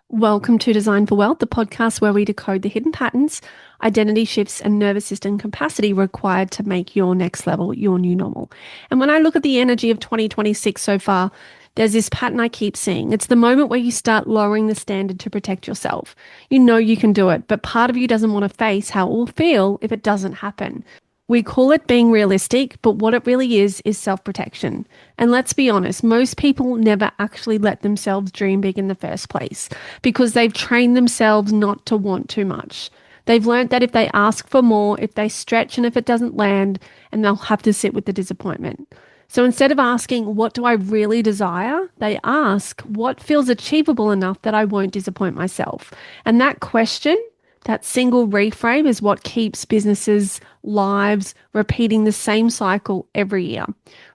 Welcome to Design for Wealth, the podcast where we decode the hidden patterns, identity shifts, and nervous system capacity required to make your next level your new normal. And when I look at the energy of 2026 so far, there's this pattern I keep seeing. It's the moment where you start lowering the standard to protect yourself. You know you can do it, but part of you doesn't want to face how it will feel if it doesn't happen. We call it being realistic, but what it really is self-protection. And let's be honest, most people never actually let themselves dream big in the first place because they've trained themselves not to want too much. They've learned that if they ask for more, if they stretch and if it doesn't land, and they'll have to sit with the disappointment. So instead of asking, what do I really desire? They ask, what feels achievable enough that I won't disappoint myself? And that question, that single reframe is what keeps businesses, lives repeating the same cycle every year.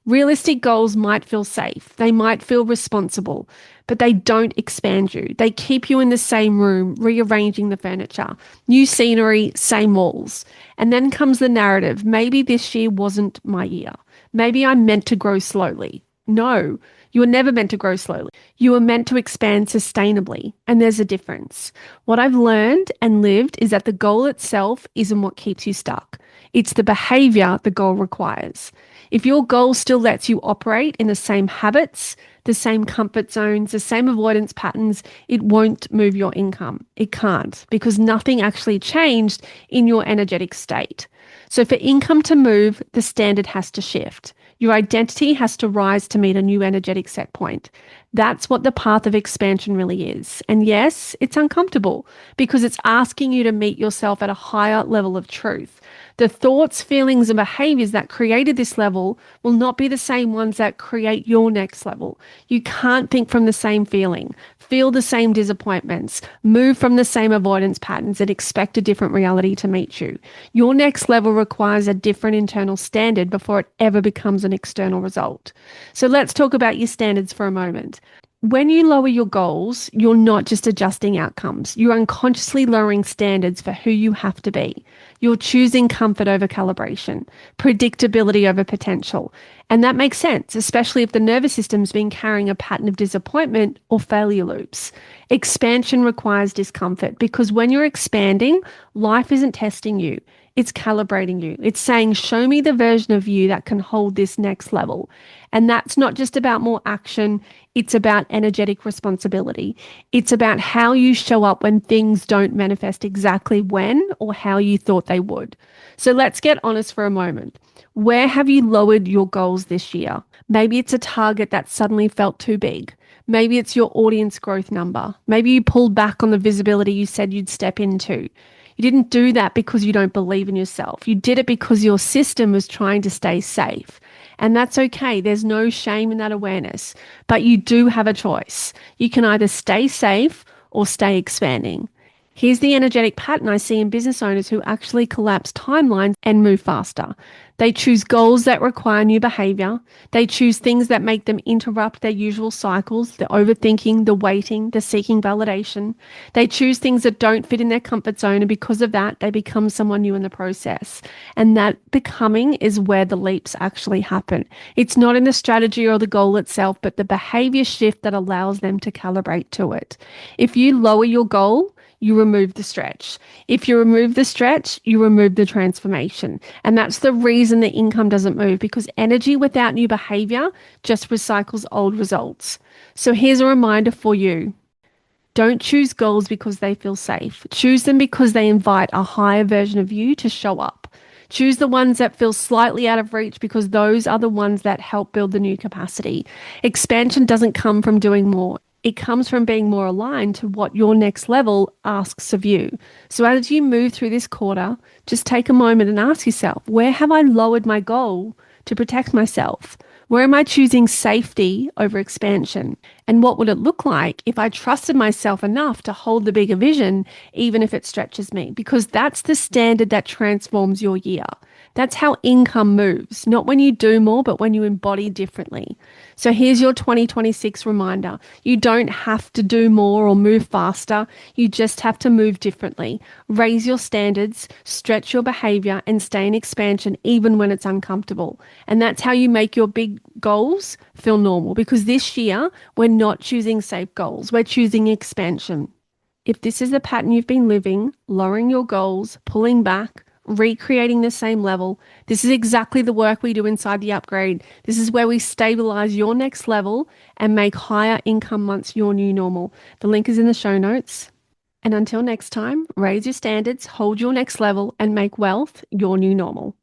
Realistic goals might feel safe, they might feel responsible, but they don't expand you. They keep you in the same room, rearranging the furniture, new scenery, same walls. And then comes the narrative, maybe this year wasn't my year. Maybe I'm meant to grow slowly. No, you were never meant to grow slowly. You were meant to expand sustainably. And there's a difference. What I've learned and lived is that the goal itself isn't what keeps you stuck. It's the behavior the goal requires. If your goal still lets you operate in the same habits, the same comfort zones, the same avoidance patterns, it won't move your income. It can't because nothing actually changed in your energetic state. So for income to move, the standard has to shift. Your identity has to rise to meet a new energetic set point. That's what the path of expansion really is. And yes, it's uncomfortable because it's asking you to meet yourself at a higher level of truth. The thoughts, feelings, and behaviors that created this level will not be the same ones that create your next level. You can't think from the same feeling, feel the same disappointments, move from the same avoidance patterns, and expect a different reality to meet you. Your next level requires a different internal standard before it ever becomes an external result. So let's talk about your standards for a moment. When you lower your goals, you're not just adjusting outcomes. You're unconsciously lowering standards for who you have to be. You're choosing comfort over calibration, predictability over potential. And that makes sense, especially if the nervous system's been carrying a pattern of disappointment or failure loops. Expansion requires discomfort because when you're expanding, life isn't testing you. It's calibrating you. It's saying, show me the version of you that can hold this next level. And that's not just about more action. It's about energetic responsibility. It's about how you show up when things don't manifest exactly when or how you thought they would. So let's get honest for a moment. Where have you lowered your goals this year? Maybe it's a target that suddenly felt too big. Maybe it's your audience growth number. Maybe you pulled back on the visibility you said you'd step into. You didn't do that because you don't believe in yourself. You did it because your system was trying to stay safe. And that's okay. There's no shame in that awareness. But you do have a choice. You can either stay safe or stay expanding. Here's the energetic pattern I see in business owners who actually collapse timelines and move faster. They choose goals that require new behavior. They choose things that make them interrupt their usual cycles, the overthinking, the waiting, the seeking validation. They choose things that don't fit in their comfort zone, and because of that, they become someone new in the process. And that becoming is where the leaps actually happen. It's not in the strategy or the goal itself, but the behavior shift that allows them to calibrate to it. If you lower your goal, you remove the stretch. If you remove the stretch, you remove the transformation. And that's the reason the income doesn't move, because energy without new behavior just recycles old results. So here's a reminder for you. Don't choose goals because they feel safe. Choose them because they invite a higher version of you to show up. Choose the ones that feel slightly out of reach because those are the ones that help build the new capacity. Expansion doesn't come from doing more. It comes from being more aligned to what your next level asks of you. So as you move through this quarter, just take a moment and ask yourself, where have I lowered my goal to protect myself? Where am I choosing safety over expansion? And what would it look like if I trusted myself enough to hold the bigger vision, even if it stretches me? Because that's the standard that transforms your year. That's how income moves, not when you do more, but when you embody differently. So here's your 2026 reminder. You don't have to do more or move faster. You just have to move differently. Raise your standards, stretch your behavior, and stay in expansion even when it's uncomfortable. And that's how you make your big goals feel normal, because this year we're not choosing safe goals. We're choosing expansion. If this is the pattern you've been living, lowering your goals, pulling back, recreating the same level, this is exactly the work we do inside the upgrade. This is where we stabilize your next level and make higher income months your new normal. The link is in the show notes. And until next time, raise your standards, hold your next level, and make wealth your new normal.